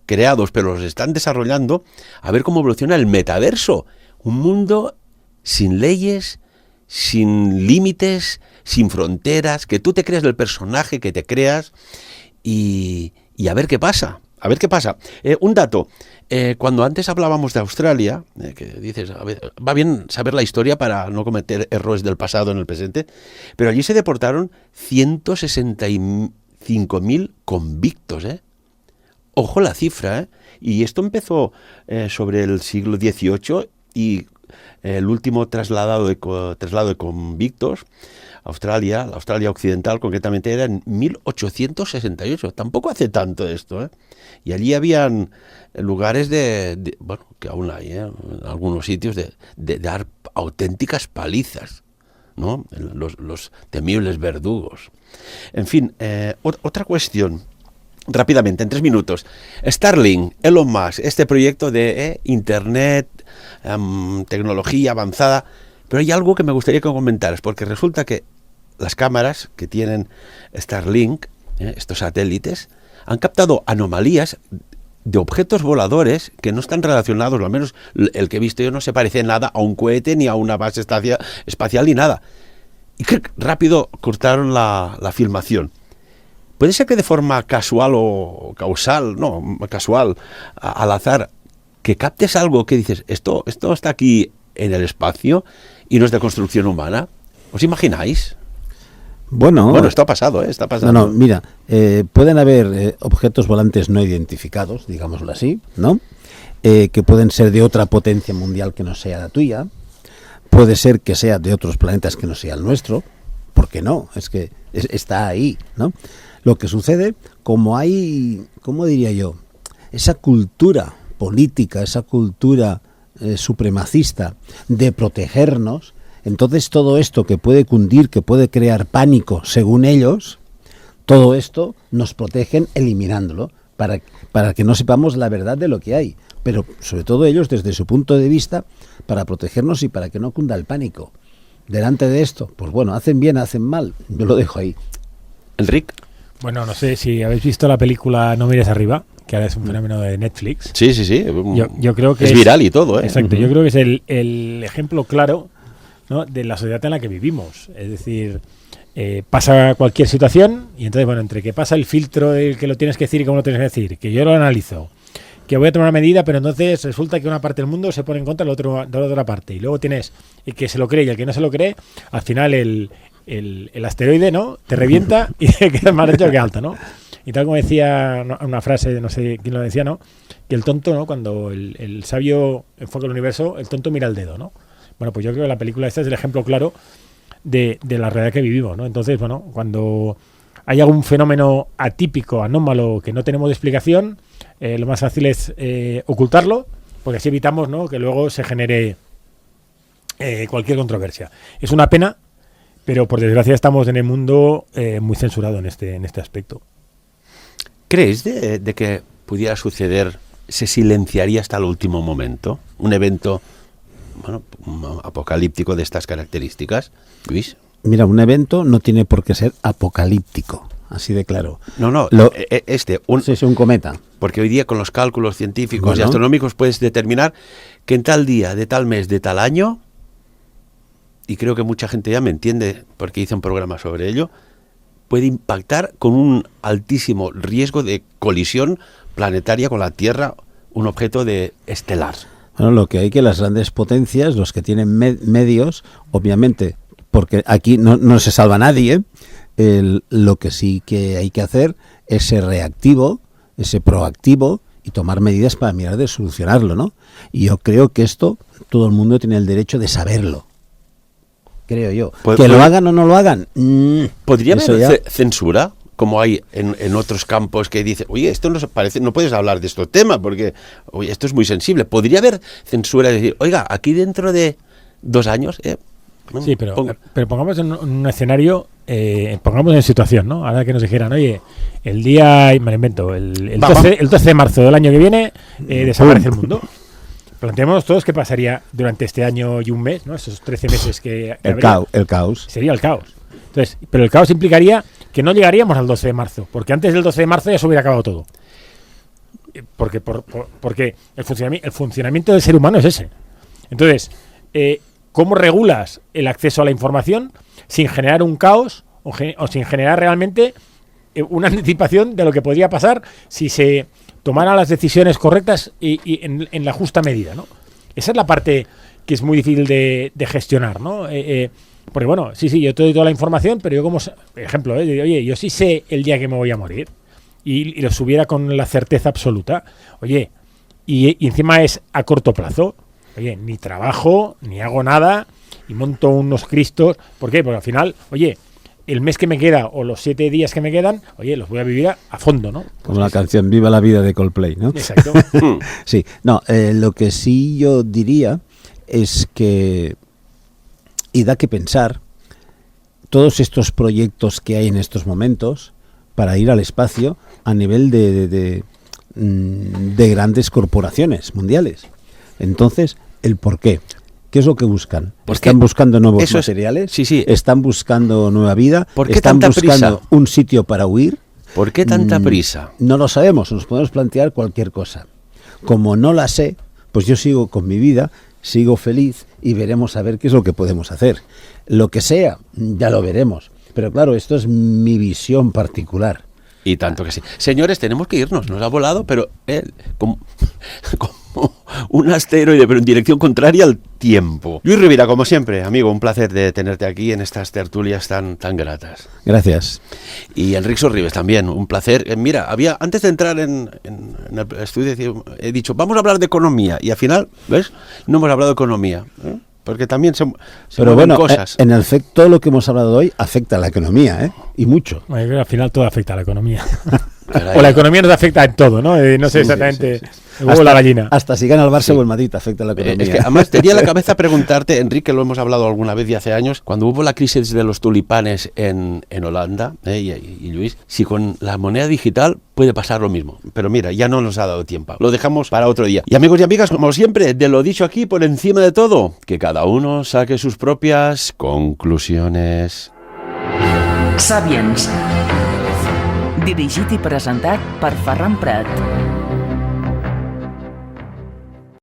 creados, pero los están desarrollando, a ver cómo evoluciona el metaverso. Un mundo sin leyes, sin límites, sin fronteras, que tú te creas del personaje que te creas y a ver qué pasa. A ver qué pasa. Un dato. Cuando antes hablábamos de Australia, que dices, a ver, va bien saber la historia para no cometer errores del pasado en el presente, pero allí se deportaron 165.000 convictos, Ojo la cifra, Y esto empezó sobre el siglo XVIII y el último traslado de convictos a Australia, la Australia Occidental concretamente, era en 1868. Tampoco hace tanto esto, ¿eh? Y allí habían lugares bueno, que aún hay, ¿eh? En algunos sitios, de dar auténticas palizas, ¿no? Los temibles verdugos. En fin, otra cuestión, rápidamente, en 3 minutos. Starlink, Elon Musk, este proyecto de Internet, tecnología avanzada, pero hay algo que me gustaría que comentaras, porque resulta que las cámaras que tienen Starlink, estos satélites, han captado anomalías de objetos voladores que no están relacionados, o al menos el que he visto yo no se parece en nada a un cohete ni a una base espacial ni nada. Y que rápido cortaron la filmación. Puede ser que de forma casual o causal, no, casual, al azar, que captes algo que dices, esto está aquí en el espacio y no es de construcción humana. ¿Os imagináis? Bueno, esto ha pasado, está pasando. No, mira, pueden haber objetos volantes no identificados, digámoslo así, ¿no? Que pueden ser de otra potencia mundial que no sea la tuya. Puede ser que sea de otros planetas que no sea el nuestro. ¿Por qué no? Es que está ahí, ¿no? Lo que sucede, como hay, ¿cómo diría yo? Esa cultura política, esa cultura supremacista de protegernos, entonces todo esto que puede cundir, que puede crear pánico según ellos, todo esto nos protegen eliminándolo para que no sepamos la verdad de lo que hay. Pero sobre todo ellos desde su punto de vista para protegernos y para que no cunda el pánico. Delante de esto, pues bueno, hacen bien, hacen mal, yo lo dejo ahí. Enric. Bueno, no sé si habéis visto la película No mires arriba, que ahora es un fenómeno de Netflix. Sí. Yo creo que es viral y todo, ¿eh? Exacto, yo creo que es el ejemplo claro, ¿no?, de la sociedad en la que vivimos. Es decir, pasa cualquier situación y entonces, bueno, entre que pasa el filtro del que lo tienes que decir y cómo lo tienes que decir, que yo lo analizo, que voy a tomar una medida, pero entonces resulta que una parte del mundo se pone en contra de la otra parte. Y luego tienes el que se lo cree y el que no se lo cree, al final el asteroide, ¿no?, te revienta y te quedas más ancho que alto, ¿no? Y tal como decía una frase, no sé quién lo decía, ¿no?, que el tonto, ¿no?, cuando el sabio enfoca el universo, el tonto mira el dedo, ¿no? Bueno, pues yo creo que la película esta es el ejemplo claro de la realidad que vivimos, ¿no? Entonces, bueno, cuando hay algún fenómeno atípico, anómalo, que no tenemos explicación, lo más fácil es ocultarlo, porque así evitamos, ¿no?, que luego se genere cualquier controversia. Es una pena, pero por desgracia estamos en el mundo muy censurado en este aspecto. ¿Crees de que pudiera suceder, se silenciaría hasta el último momento un evento, bueno, apocalíptico de estas características, Luis? Mira, un evento no tiene por qué ser apocalíptico, así de claro. No, es un cometa. Porque hoy día con los cálculos científicos y astronómicos puedes determinar que en tal día, de tal mes, de tal año, y creo que mucha gente ya me entiende porque hice un programa sobre ello, puede impactar con un altísimo riesgo de colisión planetaria con la Tierra, un objeto estelar. Bueno, lo que hay que las grandes potencias, los que tienen medios, obviamente, porque aquí no se salva nadie, lo que sí que hay que hacer es ser reactivo, ese proactivo y tomar medidas para mirar de solucionarlo, ¿no? Y yo creo que esto todo el mundo tiene el derecho de saberlo. Creo yo. Que lo hagan o no lo hagan. ¿Podría haber censura? Como hay en otros campos que dice, oye, esto no se parece, no puedes hablar de estos temas porque, oye, esto es muy sensible. ¿Podría haber censura de decir, oiga, aquí dentro de 2 años... sí, pero pongamos en un escenario, pongamos en situación, ¿no? Ahora que nos dijeran, oye, el día, me lo invento, el 12 de marzo del año que viene, desaparece el mundo. Planteemos todos qué pasaría durante este año y un mes, ¿no? Esos 13 meses que habría. El caos. Sería el caos. Entonces, pero el caos implicaría que no llegaríamos al 12 de marzo, porque antes del 12 de marzo ya se hubiera acabado todo. Porque el funcionamiento del ser humano es ese. Entonces, ¿cómo regulas el acceso a la información sin generar un caos o sin generar realmente una anticipación de lo que podría pasar si se tomaran las decisiones correctas y en la justa medida, ¿no? Esa es la parte que es muy difícil de gestionar, ¿no? Porque bueno, sí, yo te doy toda la información, pero yo como ejemplo, oye, yo sí sé el día que me voy a morir y lo subiera con la certeza absoluta, oye, y encima es a corto plazo. oye, ni trabajo, ni hago nada, y monto unos cristos. ¿Por qué? Porque al final, oye, el mes que me queda o los 7 días que me quedan, oye, los voy a vivir a fondo, ¿no? Como la canción Viva la vida de Coldplay, ¿no? Exacto. Sí, no, lo que sí yo diría es que, y da que pensar, todos estos proyectos que hay en estos momentos para ir al espacio a nivel de grandes corporaciones mundiales. Entonces, ¿el por qué? ¿Qué es lo que buscan? ¿Están buscando nuevos materiales? Sí. ¿Están buscando nueva vida? ¿Por qué ¿Están tanta buscando prisa? un sitio para huir? ¿Por qué tanta prisa? No lo sabemos, nos podemos plantear cualquier cosa. Como no la sé, pues yo sigo con mi vida, sigo feliz y veremos a ver qué es lo que podemos hacer. Lo que sea, ya lo veremos. Pero claro, esto es mi visión particular. Y tanto que sí. Señores, tenemos que irnos, nos ha volado, pero como un asteroide, pero en dirección contraria al tiempo. Luis Rivera, como siempre, amigo, un placer de tenerte aquí en estas tertulias tan gratas. Gracias. Y Enrique Sorribes también, un placer. Mira, antes de entrar en el estudio, he dicho, vamos a hablar de economía, y al final, ¿ves? No hemos hablado de economía, ¿eh? Porque también se pero mueven bueno, cosas. En efecto, todo lo que hemos hablado hoy afecta a la economía, ¿eh? Y mucho. Bueno, al final todo afecta a la economía. Caray. O la economía nos afecta en todo, ¿no? No sé exactamente. Sí. El huevo o la gallina. Hasta si gana el Barça o el Madrid afecta a la economía. Es que además tenía en la cabeza preguntarte, Enrique, lo hemos hablado alguna vez y hace años, cuando hubo la crisis de los tulipanes en Holanda, y Luis, si con la moneda digital puede pasar lo mismo. Pero mira, ya no nos ha dado tiempo. Lo dejamos para otro día. Y amigos y amigas, como siempre, de lo dicho aquí, por encima de todo, que cada uno saque sus propias conclusiones. Sapiens. Dirigit i presentat per Ferran Prat.